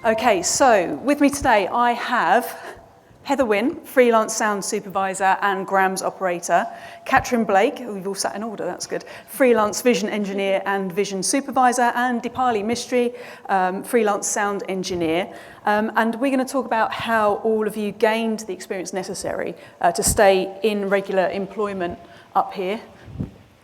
Okay, so with me today I have Heather Winn, freelance sound supervisor and grams operator, Katrin Blake, we've all sat in order, that's good, freelance vision engineer and vision supervisor, and Deepali Mistry, freelance sound engineer. And we're going to talk about how all of you gained the experience necessary to stay in regular employment up here,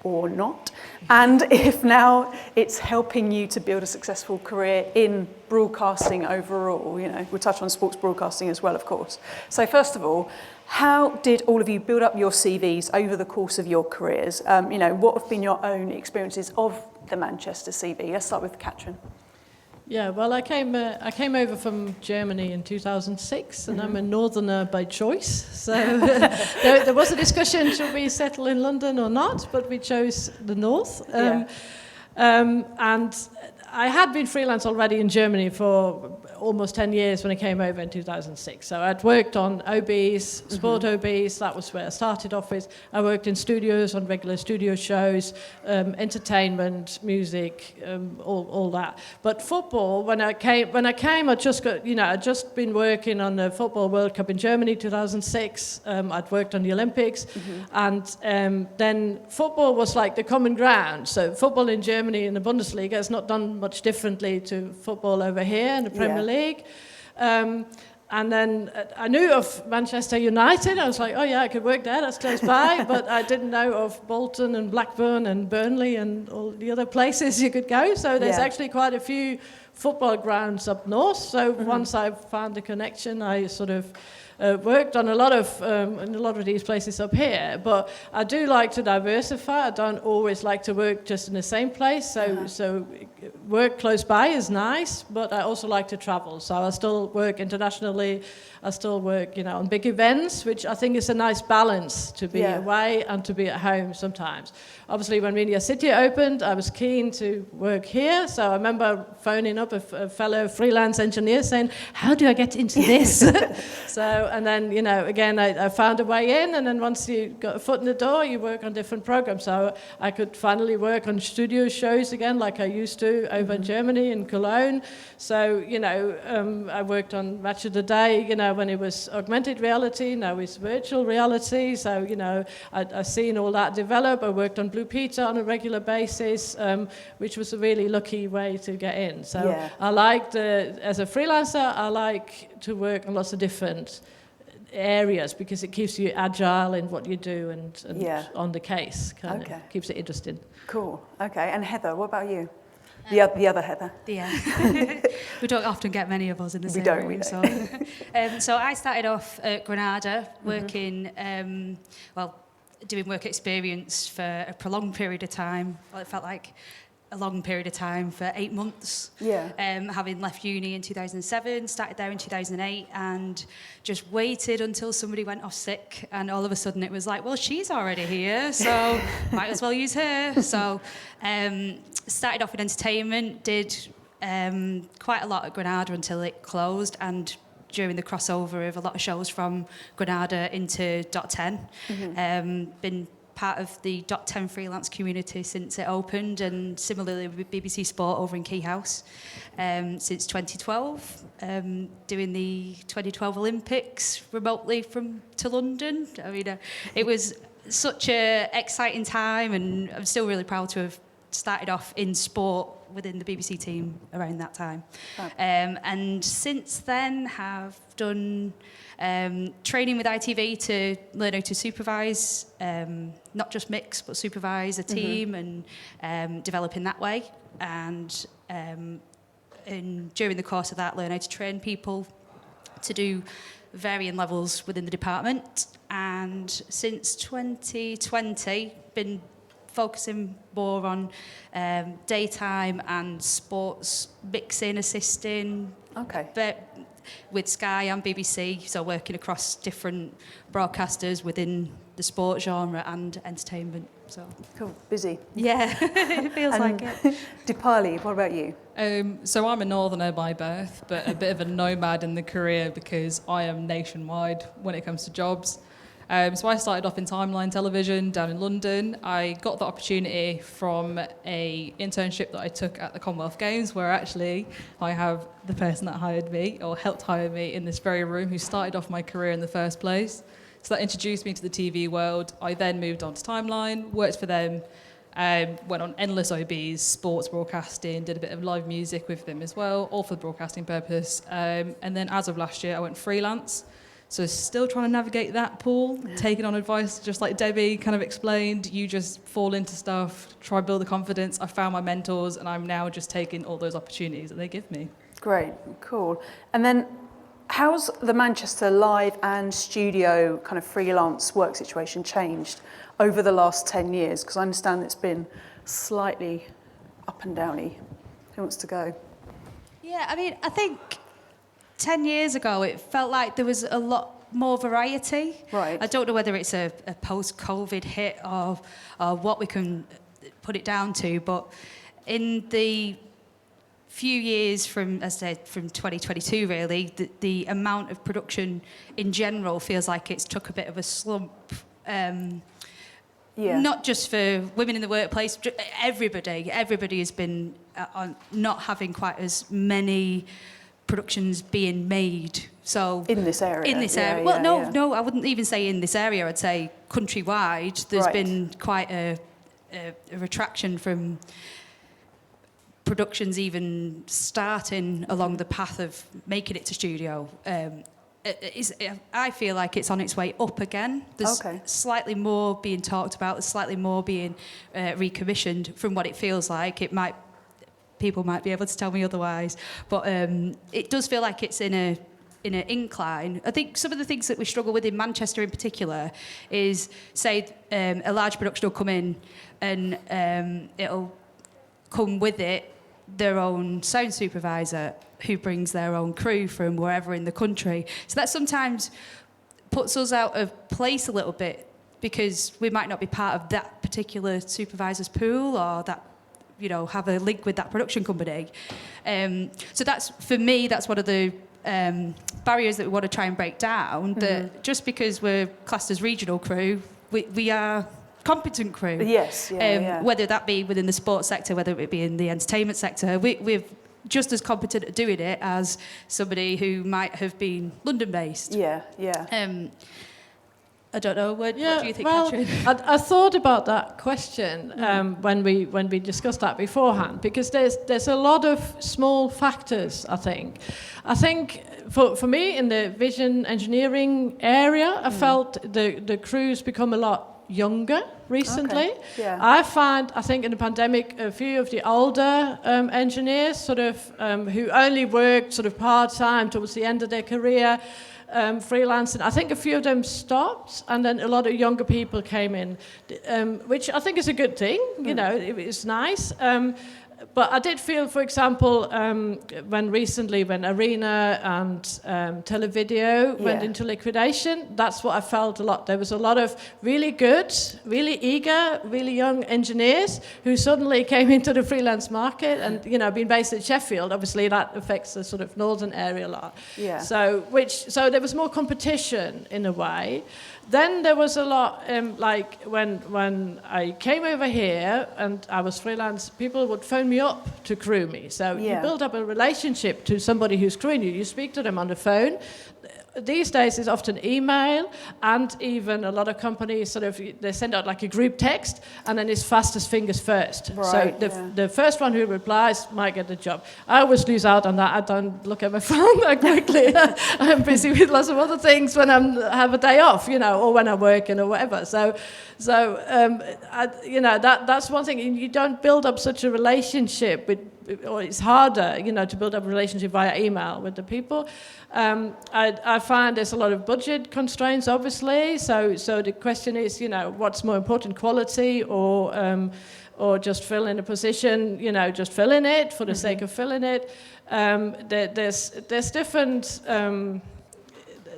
or not, and if now it's helping you to build a successful career in broadcasting overall. You know, we'll touch on sports broadcasting as well, of course. So first of all, how did all of you build up your CVs over the course of your careers? You know, what have been your own experiences of the Manchester CV? Let's start with Katrin. Yeah, well, I came over from Germany in 2006, and I'm a northerner by choice. So there was a discussion, should we settle in London or not? But we chose the north. And I had been freelance already in Germany for almost 10 years when I came over in 2006. So I'd worked on OBs, sport OBs, that was where I started off with. I worked in studios, on regular studio shows, entertainment, music, all that. But football, when I came, I just got, I'd just been working on the Football World Cup in Germany 2006. I'd worked on the Olympics, and then football was like the common ground. So football in Germany in the Bundesliga has not done much differently to football over here in the Premier League. And then I knew of Manchester United. I was like, oh yeah, I could work there, that's close by. But I didn't know of Bolton and Blackburn and Burnley and all the other places you could go. So there's actually quite a few football grounds up north. So once I found the connection, I sort of worked on a lot of these places up here, but I do like to diversify. I don't always like to work just in the same place. So work close by is nice, but I also like to travel. So I still work internationally. I still work, on big events, which I think is a nice balance to be away and to be at home sometimes. Obviously, when MediaCity opened, I was keen to work here. So I remember phoning up a fellow freelance engineer saying, how do I get into this? And then, again, I found a way in, and then once you got a foot in the door, you work on different programs. So I could finally work on studio shows again, like I used to over in Germany, in Cologne. So, I worked on Match of the Day, when it was augmented reality, now it's virtual reality. So, I've seen all that develop. I worked on Blue Peter on a regular basis, which was a really lucky way to get in. So I liked, as a freelancer, I like to work on lots of different areas because it keeps you agile in what you do and on the case. Kind of keeps it interesting. Cool. Okay. And Heather, what about you? The other Heather. Yeah. We don't often get many of us in the same room. So I started off at Granada working, doing work experience for a prolonged period of time. Well, it felt like a long period of time, for 8 months. Having left uni in 2007, started there in 2008, and just waited until somebody went off sick, and all of a sudden it was like, well, she's already here, so might as well use her. So started off in entertainment, did quite a lot at Granada until it closed, and during the crossover of a lot of shows from Granada into .10. Been part of the .10 freelance community since it opened, and similarly with BBC Sport over in Key House since 2012, doing the 2012 Olympics remotely to London. I mean, it was such an exciting time, and I'm still really proud to have started off in sport within the BBC team around that time. And since then have done training with ITV to learn how to supervise, not just mix, but supervise a team and develop in that way. And during the course of that, learn how to train people to do varying levels within the department. And since 2020, been focusing more on daytime and sports mixing, assisting. But with Sky and BBC, so working across different broadcasters within the sport genre and entertainment. So cool, busy. Yeah, it feels like it. Deepali, what about you? So I'm a northerner by birth, but a bit of a nomad in the career because I am nationwide when it comes to jobs. So I started off in timeline television down in London. I got the opportunity from a internship that I took at the Commonwealth Games, where actually I have the person that hired me, or helped hire me, in this very room, who started off my career in the first place. So that introduced me to the TV world. I then moved on to Timeline, worked for them, went on endless OBs, sports broadcasting, did a bit of live music with them as well, all for the broadcasting purpose. And then as of last year, I went freelance. So still trying to navigate that pool, taking on advice, just like Debbie kind of explained. You just fall into stuff, try to build the confidence. I found my mentors, and I'm now just taking all those opportunities that they give me. Great, cool. And then how's the Manchester live and studio kind of freelance work situation changed over the last 10 years? Because I understand it's been slightly up and downy. Who wants to go? Yeah, I mean, I think 10 years ago, it felt like there was a lot more variety. Right. I don't know whether it's a post-COVID hit or what we can put it down to, but in the few years from, as I said, from 2022 really, the amount of production in general feels like it's took a bit of a slump. Not just for women in the workplace, everybody has been on not having quite as many productions being made. So in this area. No, I wouldn't even say in this area. I'd say countrywide. There's been quite a retraction from productions even starting along the path of making it to studio. I feel like it's on its way up again. There's slightly more being talked about. There's slightly more being recommissioned from what it feels like. People might be able to tell me otherwise, but it does feel like it's in an incline. I think some of the things that we struggle with in Manchester in particular is, say, a large production will come in and it'll come with it their own sound supervisor who brings their own crew from wherever in the country. So that sometimes puts us out of place a little bit because we might not be part of that particular supervisor's pool or that, have a link with that production company. So that's, for me, that's one of the barriers that we want to try and break down, that just because we're classed as regional crew, we are competent crew. Yes, whether that be within the sports sector, whether it be in the entertainment sector, we're just as competent at doing it as somebody who might have been London-based. I don't know. What do you think, Katrin? I thought about that question when we discussed that beforehand, because there's a lot of small factors. I think for me in the vision engineering area, I felt the crews become a lot younger recently. I think in the pandemic, a few of the older engineers who only worked sort of part-time towards the end of their career, freelancing, I think a few of them stopped, and then a lot of younger people came in, which I think is a good thing. It's nice. But I did feel, for example, when Arena and Televideo went into liquidation, that's what I felt a lot. There was a lot of really good, really eager, really young engineers who suddenly came into the freelance market, and being based in Sheffield, obviously that affects the sort of northern area a lot. So there was more competition in a way. Then there was a lot, like when I came over here and I was freelance, people would phone me up to crew me. So you build up a relationship to somebody who's crewing you. You speak to them on the phone. These days it's often email, and even a lot of companies they send out like a group text, and then it's fastest fingers first. So the first one who replies might get the job. I always lose out on that. I don't look at my phone that quickly. I'm busy with lots of other things when I have a day off, or when I'm working or whatever. That's one thing. You don't build up such a relationship or it's harder, to build up a relationship via email with the people. I find there's a lot of budget constraints, obviously. So the question is, what's more important, quality or just filling a position? Just filling it for the sake of filling it. There's different.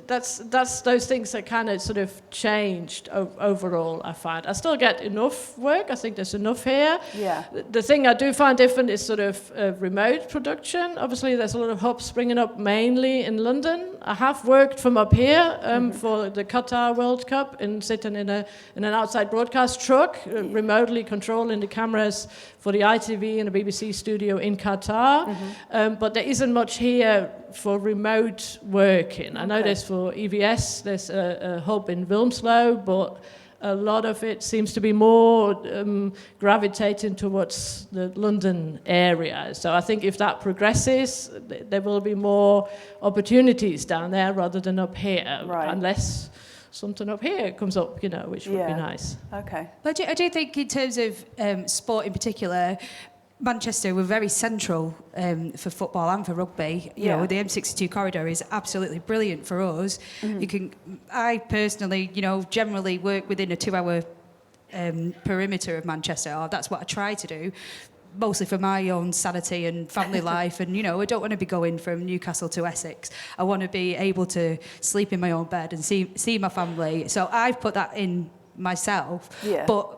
that's those things that kind of sort of changed overall, I find. I still get enough work. I think there's enough here. Yeah. The thing I do find different is sort of remote production. Obviously, there's a lot of hubs springing up mainly in London. I have worked from up here for the Qatar World Cup and sitting in an outside broadcast truck, remotely controlling the cameras for the ITV and the BBC studio in Qatar. But there isn't much here for remote working. I know there's for EVS, there's a hub in Wilmslow, but a lot of it seems to be more gravitating towards the London area. So I think if that progresses, there will be more opportunities down there rather than up here, unless something up here comes up, which would be nice. Okay. But I do think in terms of sport in particular, Manchester were very central for football and for rugby. You know, the M62 corridor is absolutely brilliant for us. I personally, generally work within a 2-hour perimeter of Manchester, or that's what I try to do, mostly for my own sanity and family life. And, I don't want to be going from Newcastle to Essex. I want to be able to sleep in my own bed and see my family. So I've put that in myself. Yeah. But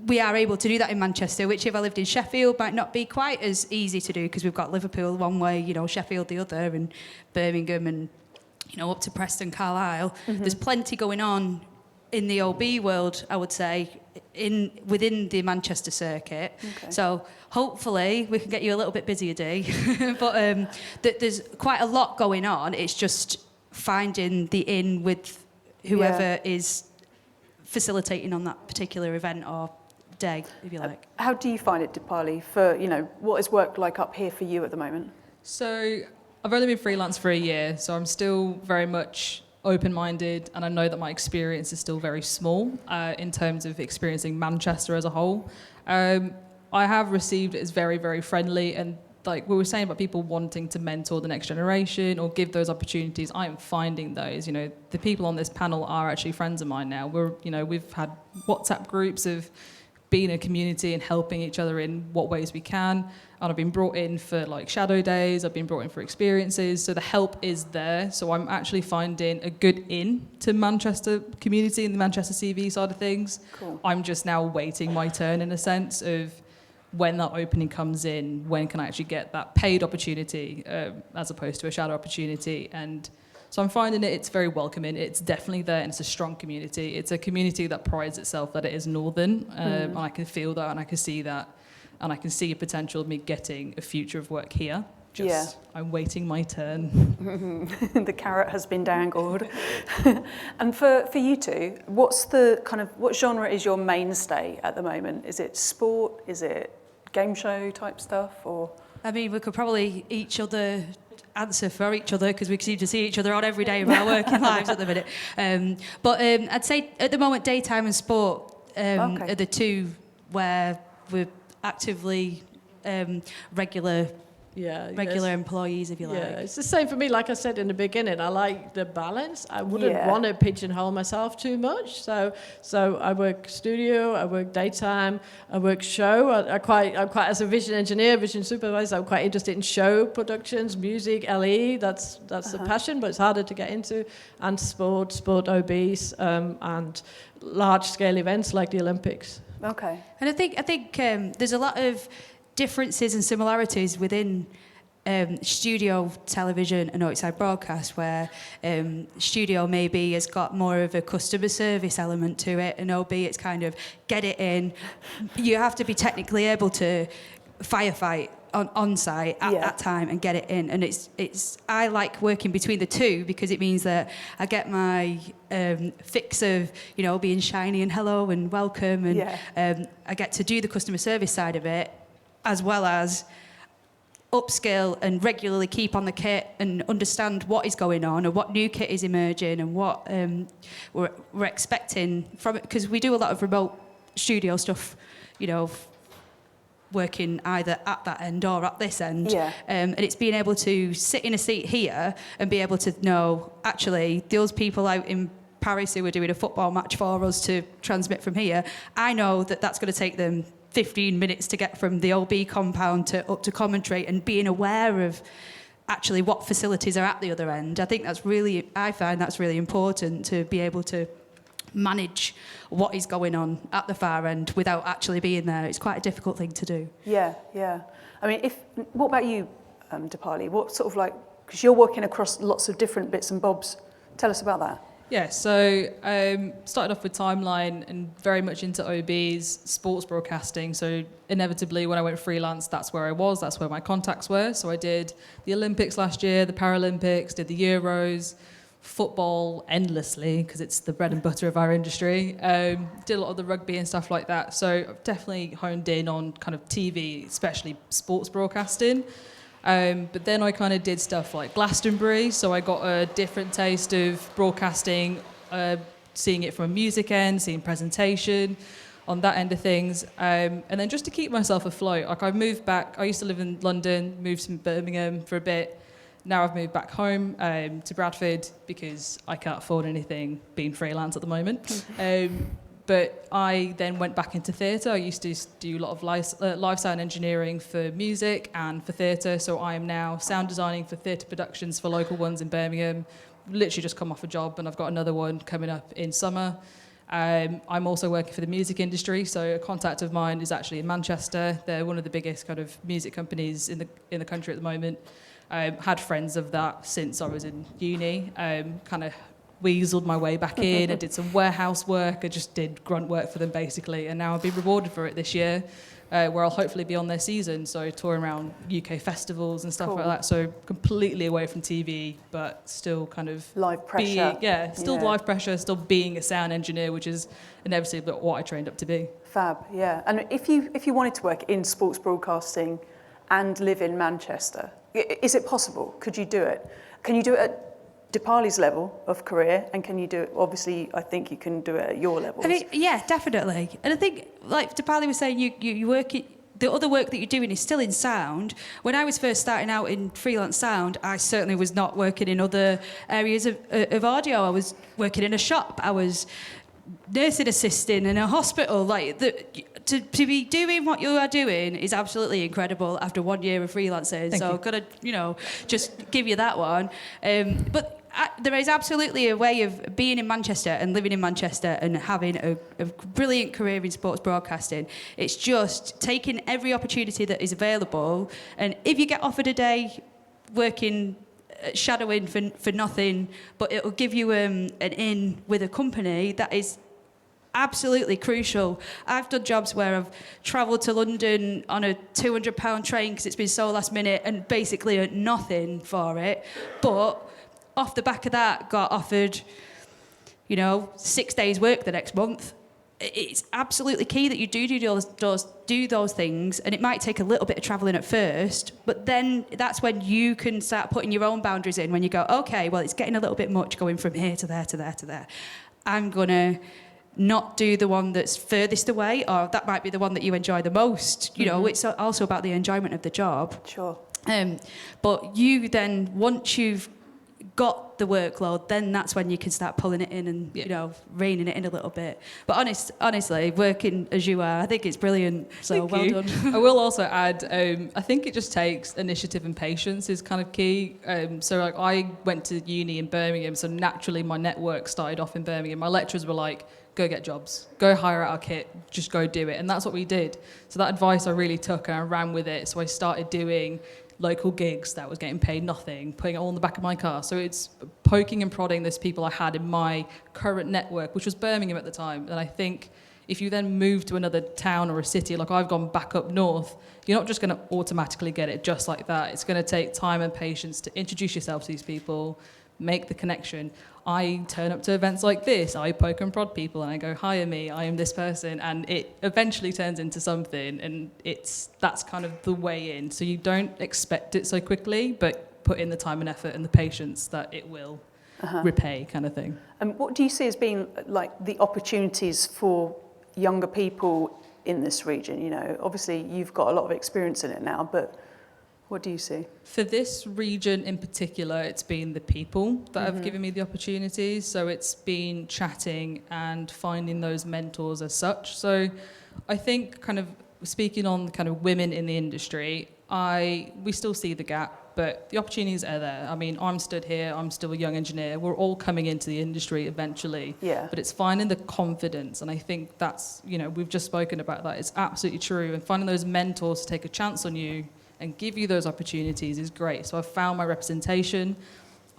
we are able to do that in Manchester, which if I lived in Sheffield might not be quite as easy to do, because we've got Liverpool one way, Sheffield the other, and Birmingham, and up to Preston, Carlisle. There's plenty going on in the OB world, I would say, within the Manchester circuit. So hopefully we can get you a little bit busier, Dee. But there's quite a lot going on. It's just finding the in with whoever is facilitating on that particular event or day, if you like. How do you find it, Deepali, for, what is work like up here for you at the moment? So I've only been freelance for a year, so I'm still very much open-minded, and I know that my experience is still very small in terms of experiencing Manchester as a whole. I have received it as very, very friendly, and like we were saying about people wanting to mentor the next generation or give those opportunities, I am finding those. The people on this panel are actually friends of mine now. We've had WhatsApp groups of being a community and helping each other in what ways we can. And I've been brought in for like shadow days. I've been brought in for experiences. So the help is there. So I'm actually finding a good in to Manchester community and the Manchester CV side of things. Cool. I'm just now waiting my turn in a sense of when that opening comes in, when can I actually get that paid opportunity as opposed to a shadow opportunity. And so I'm finding it's very welcoming. It's definitely there, and it's a strong community. It's a community that prides itself that it is northern, and I can feel that, and I can see that, and I can see a potential of me getting a future of work here. I'm waiting my turn. The carrot has been dangled. And for you two, what genre is your mainstay at the moment? Is it sport? Is it game show type stuff? Or I mean, we could probably answer for each other, because we seem to see each other on every day of our working lives at the minute. But I'd say at the moment, daytime and sport are the two where we're actively regular employees, if you like. Yeah, it's the same for me. Like I said in the beginning, I like the balance. I wouldn't want to pigeonhole myself too much. So I work studio, I work daytime, I work show. I'm quite as a vision engineer, vision supervisor, I'm quite interested in show productions, music, LE. That's a passion, but it's harder to get into. And sport OBs, and large scale events like the Olympics. Okay. And I think there's a lot of differences and similarities within studio television and outside broadcast, where studio maybe has got more of a customer service element to it, and OB it's kind of get it in. You have to be technically able to firefight on site at that time and get it in, and it's I like working between the two, because it means that I get my fix of being shiny and hello and welcome, and I get to do the customer service side of it, as well as upskill and regularly keep on the kit and understand what is going on and what new kit is emerging and what we're expecting from it, because we do a lot of remote studio stuff, working either at that end or at this end. And it's being able to sit in a seat here and be able to know, actually, those people out in Paris who are doing a football match for us to transmit from here, I know that that's going to take them 15 minutes to get from the OB compound up to commentary, and being aware of actually what facilities are at the other end. I find that's really important, to be able to manage what is going on at the far end without actually being there. It's quite a difficult thing to do. Yeah. I mean, what about you, Deepali? What sort of like, because you're working across lots of different bits and bobs. Tell us about that. Yeah, so started off with Timeline and very much into OBs, sports broadcasting. So inevitably, when I went freelance, that's where I was. That's where my contacts were. So I did the Olympics last year, the Paralympics, did the Euros, football endlessly because it's the bread and butter of our industry. Did a lot of the rugby and stuff like that. So I've definitely honed in on kind of TV, especially sports broadcasting. But then I kind of did stuff like Glastonbury, so I got a different taste of broadcasting, seeing it from a music end, seeing presentation, on that end of things. And then just to keep myself afloat, like I've moved back, I used to live in London, moved to Birmingham for a bit. Now I've moved back home to Bradford because I can't afford anything being freelance at the moment. But I then went back into theatre. I used to do a lot of live sound engineering for music and for theatre. So I am now sound designing for theatre productions for local ones in Birmingham. Literally just come off a job, and I've got another one coming up in summer. I'm also working for the music industry. So a contact of mine is actually in Manchester. They're one of the biggest kind of music companies in the country at the moment. Had friends of that since I was in uni. Kind of weaseled my way back in. I did some warehouse work. I just did grunt work for them basically, and now I've been rewarded for it this year, where I'll hopefully be on their season, so touring around UK festivals and stuff like that. So completely away from TV, but still kind of live pressure. Live pressure, still being a sound engineer, which is inevitably what I trained up to be. Fab, yeah. And if you wanted to work in sports broadcasting and live in Manchester, is it possible? Could you do it? Can you do it at Deepali's level of career, and can you do it? Obviously, I think you can do it at your level. I mean, yeah, definitely. And I think, like Deepali was saying, you work it. The other work that you're doing is still in sound. When I was first starting out in freelance sound, I certainly was not working in other areas of audio. I was working in a shop. I was nursing assistant in a hospital. To be doing what you are doing is absolutely incredible after 1 year of freelancing. So I've got to, just give you that one. But there is absolutely a way of being in Manchester and living in Manchester and having a brilliant career in sports broadcasting. It's just taking every opportunity that is available. And if you get offered a day working shadowing for nothing, but it'll give you an in with a company, that is absolutely crucial. I've done jobs where I've travelled to London on a £200 train because it's been so last minute and basically earned nothing for it. But off the back of that, got offered, 6 days' work the next month. It's absolutely key that you do those things, and it might take a little bit of travelling at first, but then that's when you can start putting your own boundaries in, when you go, okay, well, it's getting a little bit much going from here to there to there to there. I'm going to not do the one that's furthest away, or that might be the one that you enjoy the most. It's also about the enjoyment of the job. Sure. But you then, once you've got the workload, then that's when you can start pulling it in and reining it in a little bit. But honestly, working as you are, I think it's brilliant. So Thank well you. done. I will also add, I think it just takes initiative and patience is kind of key. So like I went to uni in Birmingham, so naturally my network started off in Birmingham. My lecturers were like, go get jobs, go hire out our kit, just go do it. And that's what we did. So that advice I really took and I ran with it. So I started doing local gigs that was getting paid nothing, putting it all in the back of my car. So it's poking and prodding those people I had in my current network, which was Birmingham at the time. And I think if you then move to another town or a city, like I've gone back up north, you're not just going to automatically get it just like that. It's going to take time and patience to introduce yourself to these people, make the connection. I turn up to events like this, I poke and prod people and I go, hire me, I am this person, and it eventually turns into something, and that's kind of the way in. So you don't expect it so quickly, but put in the time and effort and the patience that it will repay, kind of thing. And what do you see as being like the opportunities for younger people in this region? Obviously you've got a lot of experience in it now, but what do you see? For this region in particular, it's been the people that have given me the opportunities. So it's been chatting and finding those mentors as such. So I think kind of speaking on kind of women in the industry, we still see the gap. but the opportunities are there. I mean, I'm stood here, I'm still a young engineer, we're all coming into the industry eventually, but it's finding the confidence, and I think that's, you know, we've just spoken about that, it's absolutely true, and finding those mentors to take a chance on you and give you those opportunities is great. So I've found my representation.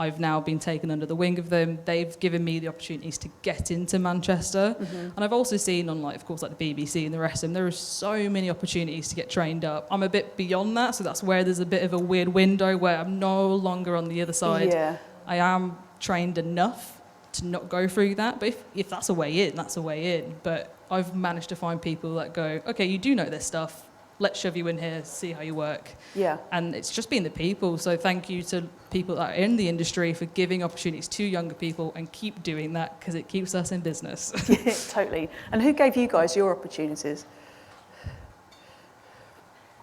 I've now been taken under the wing of them. They've given me the opportunities to get into Manchester. And I've also seen on, like, of course, like the BBC and the rest of them, there are so many opportunities to get trained up. I'm a bit beyond that, so that's where there's a bit of a weird window where I'm no longer on the other side. I am trained enough to not go through that, but if that's a way in, that's a way in. But I've managed to find people that go, okay, you do know this stuff, let's shove you in here, see how you work. And it's just been the people. So thank you to people that are in the industry for giving opportunities to younger people, and keep doing that because it keeps us in business. Totally. And who gave you guys your opportunities?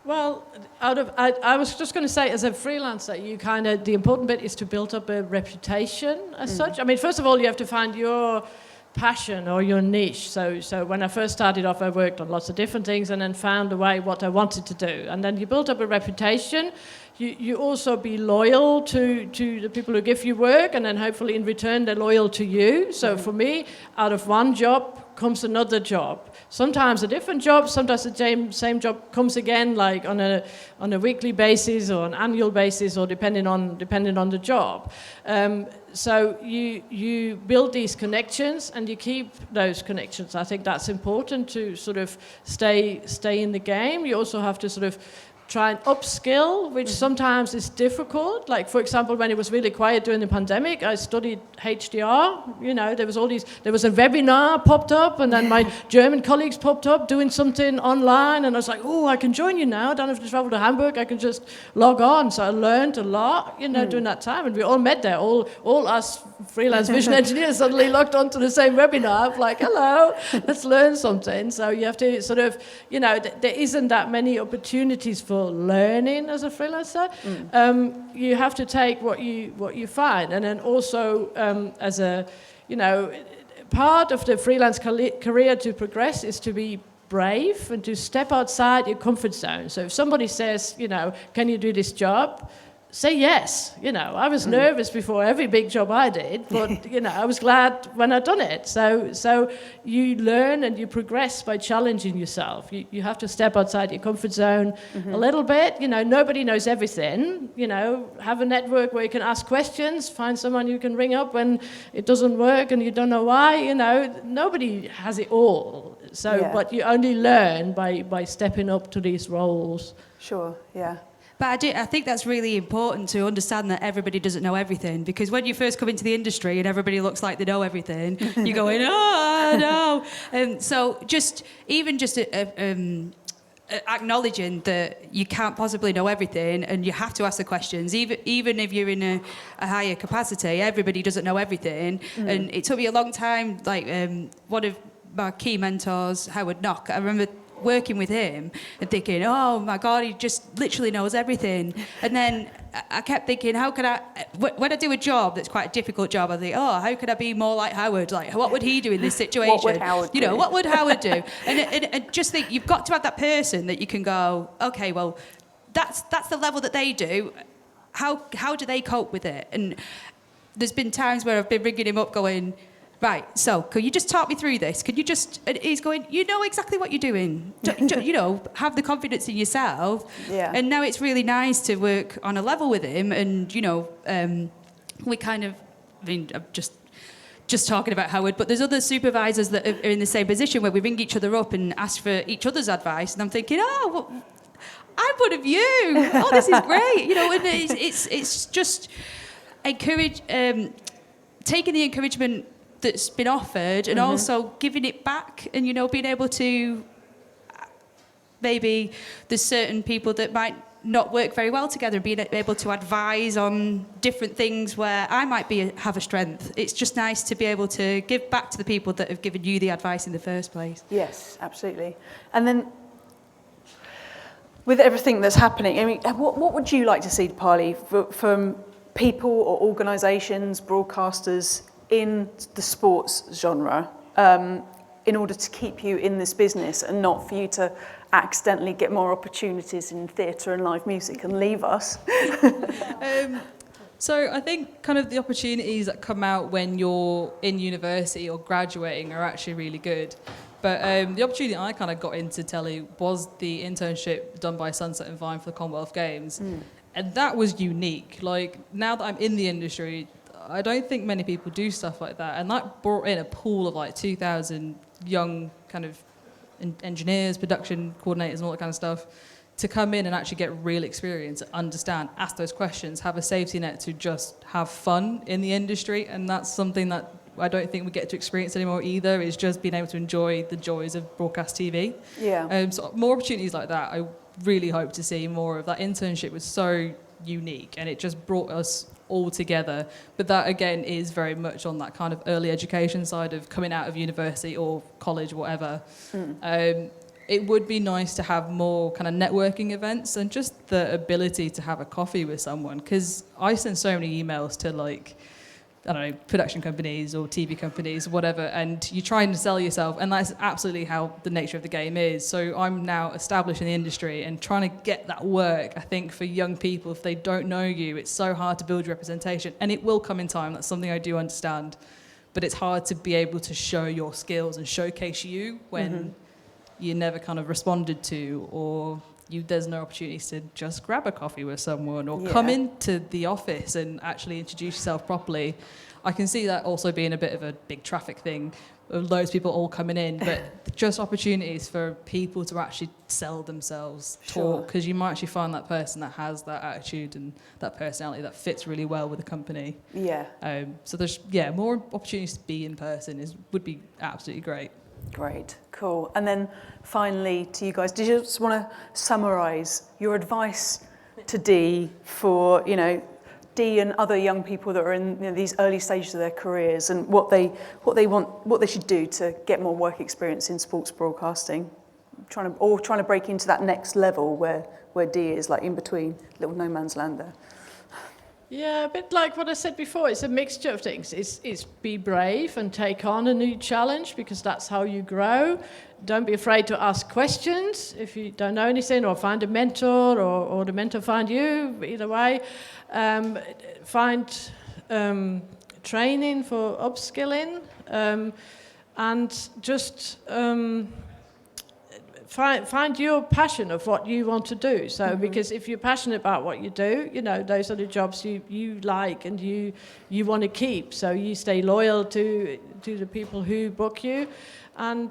Well, I was just going to say, as a freelancer, you kind of, the important bit is to build up a reputation as such. I mean, first of all, you have to find your passion or your niche. So when I first started off, I worked on lots of different things and then found a way what I wanted to do. And then you build up a reputation. You also be loyal to the people who give you work, and then hopefully in return they're loyal to you. So for me, out of one job comes another job. Sometimes a different job, sometimes the same job comes again, like on a weekly basis or an annual basis, or depending on the job. So you build these connections and you keep those connections. I think that's important to sort of stay in the game. You also have to sort of try and upskill, which sometimes is difficult. Like, for example, when it was really quiet during the pandemic, I studied HDR. You know, there was a webinar popped up, and then my German colleagues popped up doing something online, and I was like, oh, I can join you now. I don't have to travel to Hamburg. I can just log on. So I learned a lot, you know, during that time, and we all met there. All us freelance vision engineers suddenly logged onto the same webinar. Like, hello, let's learn something. So you have to sort of, you know, there isn't that many opportunities for learning as a freelancer. You have to take what you find, and then also as a, you know, part of the freelance career to progress is to be brave and to step outside your comfort zone. So if somebody says, you know, can you do this job? Say yes. You know, I was nervous before every big job I did, but you know, I was glad when I'd done it. So you learn and you progress by challenging yourself. You have to step outside your comfort zone a little bit. You know, nobody knows everything. You know, have a network where you can ask questions, find someone you can ring up when it doesn't work and you don't know why. You know, nobody has it all. So, but you only learn by stepping up to these roles. Sure, yeah. But I think that's really important to understand that everybody doesn't know everything, because when you first come into the industry and everybody looks like they know everything, you're going, oh, no. And so just acknowledging that you can't possibly know everything and you have to ask the questions, even if you're in a higher capacity, everybody doesn't know everything. And it took me a long time, like one of my key mentors, Howard Knock, I remember working with him and thinking, oh my God, he just literally knows everything. And then I kept thinking, how can I, when I do a job that's quite a difficult job, I think, oh, how could I be more like Howard? Like, what would he do in this situation? What would Howard do? You know, what would Howard do? And just think, you've got to have that person that you can go, okay, well, that's the level that they do. How do they cope with it? And there's been times where I've been ringing him up going, right, so can you just talk me through this? Can you just, and he's going, you know exactly what you're doing. You know, have the confidence in yourself. Yeah. And now it's really nice to work on a level with him. And, you know, we kind of, I mean, I'm just talking about Howard, but there's other supervisors that are in the same position where we ring each other up and ask for each other's advice. And I'm thinking, oh, well, I'm one of you. Oh, this is great. You know, and it's just taking the encouragement that's been offered and also giving it back, and, you know, being able to, maybe there's certain people that might not work very well together, and being able to advise on different things where I might have a strength. It's just nice to be able to give back to the people that have given you the advice in the first place. Yes, absolutely. And then with everything that's happening, I mean, what would you like to see, Deepali, from people or organisations, broadcasters in the sports genre, in order to keep you in this business and not for you to accidentally get more opportunities in theatre and live music and leave us? So I think kind of the opportunities that come out when you're in university or graduating are actually really good. But the opportunity I kind of got into telly was the internship done by Sunset and Vine for the Commonwealth Games. And that was unique. Like, now that I'm in the industry, I don't think many people do stuff like that. And that brought in a pool of like 2,000 young kind of engineers, production coordinators and all that kind of stuff to come in and actually get real experience, understand, ask those questions, have a safety net to just have fun in the industry. And that's something that I don't think we get to experience anymore either, is just being able to enjoy the joys of broadcast TV. Yeah. So more opportunities like that, I really hope to see more of. That internship was so unique and it just brought us all together. But that again is very much on that kind of early education side of coming out of university or college, whatever. It would be nice to have more kind of networking events and just the ability to have a coffee with someone, because I send so many emails to, like, I don't know, production companies or TV companies, whatever, and you're trying to sell yourself, and that's absolutely how the nature of the game is. So I'm now established in the industry and trying to get that work. I think for young people, if they don't know you, it's so hard to build your representation, and it will come in time. That's something I do understand, but it's hard to be able to show your skills and showcase you when you never kind of responded to, or there's no opportunities to just grab a coffee with someone or come into the office and actually introduce yourself properly. I can see that also being a bit of a big traffic thing, of loads of people all coming in, but just opportunities for people to actually sell themselves, talk, because you might actually find that person that has that attitude and that personality that fits really well with the company. Yeah. So there's, more opportunities to be in person would be absolutely great. Great, cool. And then finally to you guys, did you just want to summarise your advice to Dee for, Dee and other young people that are in these early stages of their careers, and what they should do to get more work experience in sports broadcasting, trying to break into that next level where Dee is, like in between, little no man's land there? Yeah, a bit like what I said before, it's a mixture of things. It's be brave and take on a new challenge, because that's how you grow. Don't be afraid to ask questions if you don't know anything, or find a mentor, or the mentor find you, either way. Find training for upskilling, and just find your passion of what you want to do. So because if you're passionate about what you do, those are the jobs you like and you want to keep. So you stay loyal to the people who book you. And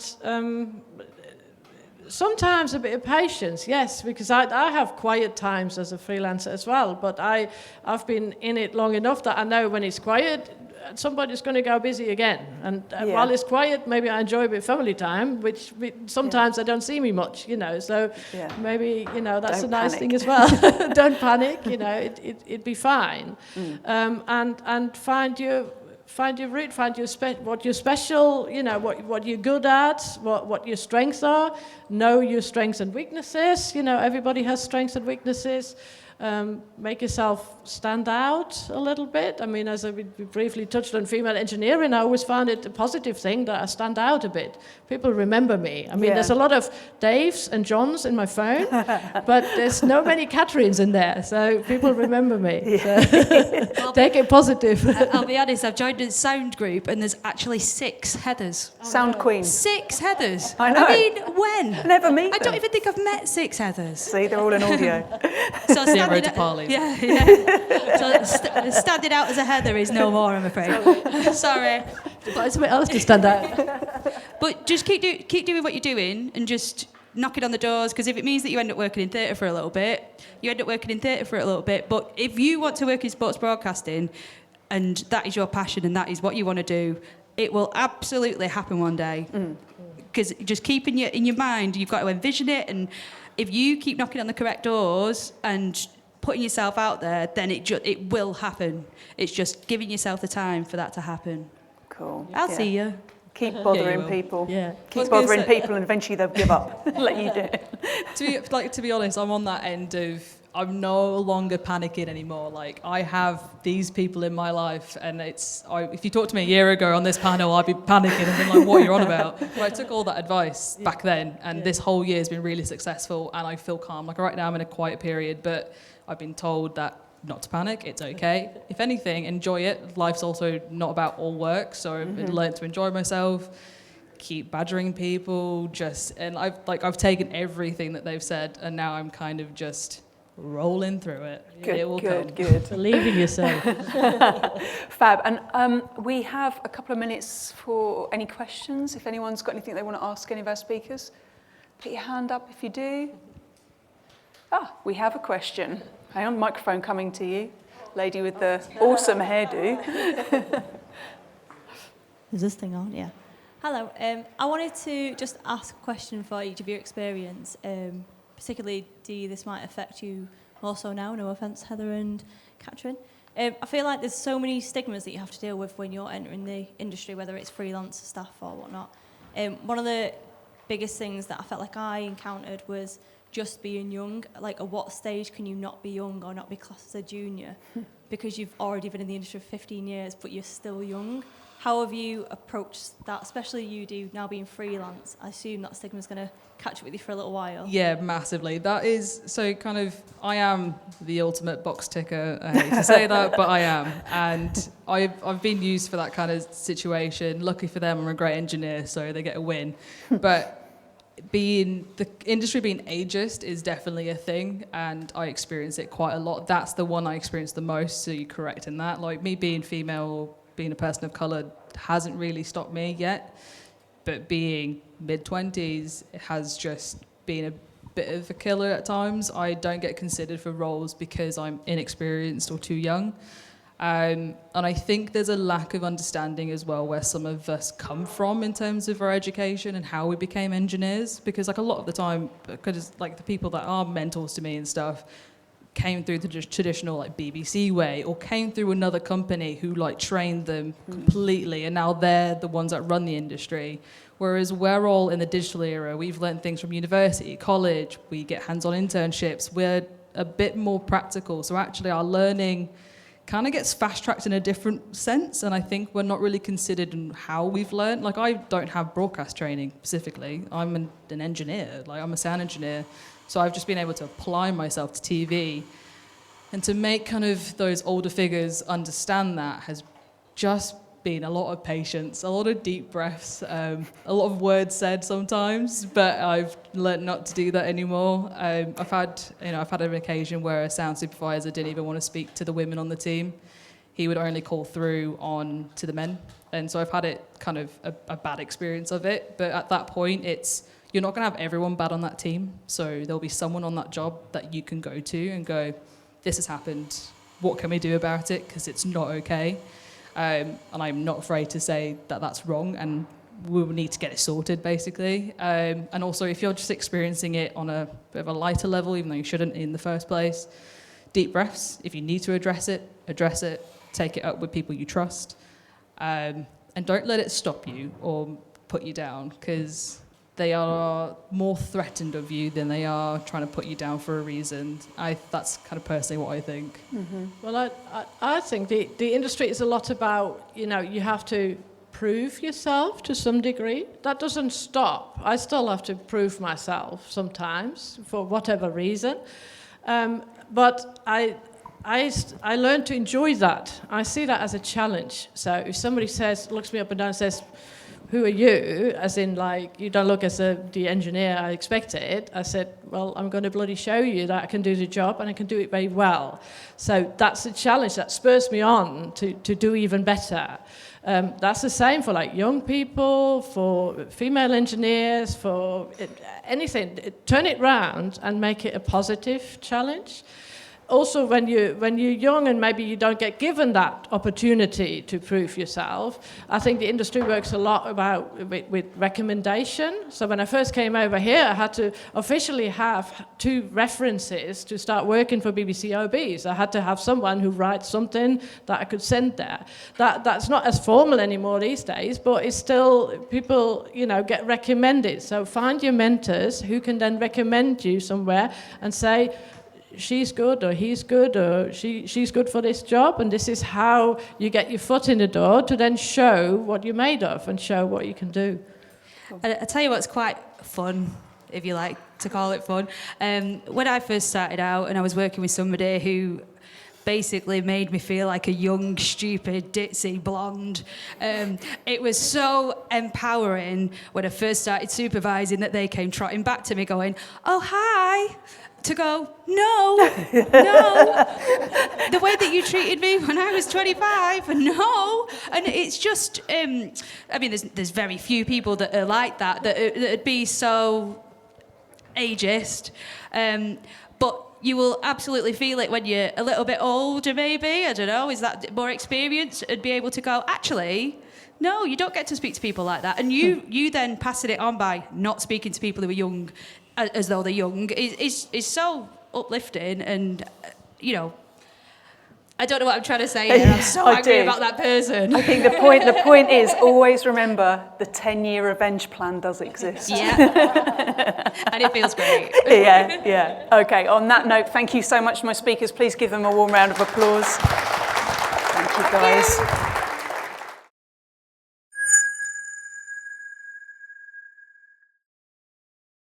sometimes a bit of patience, yes, because I have quiet times as a freelancer as well, but I've been in it long enough that I know when it's quiet, somebody's going to go busy again. And while it's quiet, maybe I enjoy a bit of family time, which sometimes they don't see me much, so maybe, that's a nice thing as well. Don't panic, it'd be fine. And find your route, find what you're special, what you're good at, what your strengths are. Know your strengths and weaknesses. Everybody has strengths and weaknesses. Make yourself stand out a little bit. I mean, as we briefly touched on female engineering, I always found it a positive thing that I stand out a bit. People remember me. I mean, there's a lot of Daves and Johns in my phone, but there's no many Katrins in there, so people remember me. So take it positive. I'll be honest, I've joined a sound group and there's actually 6 Heathers. Sound queen. 6 Heathers. I know. I mean, when? Never meet them. I don't even think I've met 6 Heathers. See, they're all in audio. So Zero Deepali. So standing out as a Heather is no more, I'm afraid. Sorry. But it's a bit else to stand out. But just keep doing what you're doing and just knocking on the doors, because if it means that you end up working in theatre for a little bit, you end up working in theatre for a little bit. But if you want to work in sports broadcasting and that is your passion and that is what you want to do, it will absolutely happen one day. Because just keeping in your mind, you've got to envision it, and if you keep knocking on the correct doors and putting yourself out there, then it will happen. It's just giving yourself the time for that to happen. Cool. I'll see you. Keep bothering people. Yeah. Keep bothering people, and eventually they'll give up. Let you do it. To be honest, I'm on that end of, I'm no longer panicking anymore. Like, I have these people in my life, and if you talked to me a year ago on this panel, I'd be panicking and being like, what are you on about? But I took all that advice back then, and this whole year has been really successful, and I feel calm. Like, right now I'm in a quiet period, but I've been told that not to panic, it's okay. If anything, enjoy it. Life's also not about all work, so I've learned to enjoy myself, keep badgering people, and I've taken everything that they've said, and now I'm kind of just rolling through it. It will come. Good. Believe in yourself. Fab. And we have a couple of minutes for any questions. If anyone's got anything they want to ask any of our speakers, put your hand up if you do. We have a question. Hang on, microphone coming to you. Lady with the awesome hairdo. Is this thing on? Yeah. Hello. I wanted to just ask a question for each of your experience. Particularly, this might affect you also now. No offence, Heather and Katrin. I feel like there's so many stigmas that you have to deal with when you're entering the industry, whether it's freelance staff or whatnot. One of the biggest things that I felt like I encountered was just being young. Like, at what stage can you not be young or not be classed as a junior? Because you've already been in the industry for 15 years, but you're still young. How have you approached that, especially you do now being freelance? I assume that stigma's going to catch up with you for a little while. Yeah, massively. That is, so kind of, I am the ultimate box ticker. I hate to say that, but I am. And I've been used for that kind of situation. Lucky for them, I'm a great engineer, so they get a win. But the industry being ageist is definitely a thing, and I experience it quite a lot. That's the one I experience the most, so you're correct in that. Like, me being female, being a person of colour hasn't really stopped me yet, but being mid-20s has just been a bit of a killer at times. I don't get considered for roles because I'm inexperienced or too young. And I think there's a lack of understanding as well where some of us come from in terms of our education and how we became engineers, because like a lot of the time, because like the people that are mentors to me and stuff came through the traditional like BBC way, or came through another company who like trained them completely, and now they're the ones that run the industry. Whereas we're all in the digital era. We've learned things from university, college, we get hands-on internships, we're a bit more practical. So actually our learning kind of gets fast-tracked in a different sense, and I think we're not really considered in how we've learned. Like, I don't have broadcast training specifically. I'm an engineer, like I'm a sound engineer. So I've just been able to apply myself to TV, and to make kind of those older figures understand that has just been a lot of patience, a lot of deep breaths, a lot of words said sometimes, but I've learnt not to do that anymore. I've had an occasion where a sound supervisor didn't even want to speak to the women on the team. He would only call through on to the men, and so I've had it kind of a bad experience of it. But at that point, you're not going to have everyone bad on that team, so there'll be someone on that job that you can go to and go, this has happened, what can we do about it, because it's not okay. And I'm not afraid to say that that's wrong, and we will need to get it sorted, basically. And also, if you're just experiencing it on a bit of a lighter level, even though you shouldn't in the first place, deep breaths. If you need to address it, take it up with people you trust. And don't let it stop you or put you down, because they are more threatened of you than they are trying to put you down for a reason. That's kind of personally what I think. Mm-hmm. Well, I think the industry is a lot about, you have to prove yourself to some degree. That doesn't stop. I still have to prove myself sometimes for whatever reason. But I learned to enjoy that. I see that as a challenge. So if somebody looks me up and down and says, who are you? As in, like, you don't look as the engineer I expected. I said, well, I'm going to bloody show you that I can do the job and I can do it very well. So that's a challenge that spurs me on to do even better. That's the same for like young people, for female engineers, for anything. Turn it round and make it a positive challenge. Also, when you're young and maybe you don't get given that opportunity to prove yourself, I think the industry works a lot with recommendation. So when I first came over here, I had to officially have 2 references to start working for BBC OBs. I had to have someone who writes something that I could send there. That's not as formal anymore these days, but it's still, people, get recommended. So find your mentors who can then recommend you somewhere and say, she's good or he's good or she's good for this job, and this is how you get your foot in the door to then show what you're made of and show what you can do. I tell you what's quite fun, if you like to call it fun. When I first started out and I was working with somebody who basically made me feel like a young, stupid, ditzy blonde. It was so empowering when I first started supervising that they came trotting back to me going, "Oh, hi," to go, no, the way that you treated me when I was 25, no. And it's just, I mean, there's very few people that are like that'd be so ageist. But you will absolutely feel it when you're a little bit older, maybe. I don't know, is that more experience? And be able to go, actually, no, you don't get to speak to people like that. And you then passing it on by not speaking to people who are young as though they're young is so uplifting. And, you know, I don't know what I'm trying to say here. I'm so angry about that person. I think the point is always remember the 10-year revenge plan does exist. Yeah. And it feels great. Yeah. Okay, on that note, thank you so much to my speakers. Please give them a warm round of applause. Thank you, guys.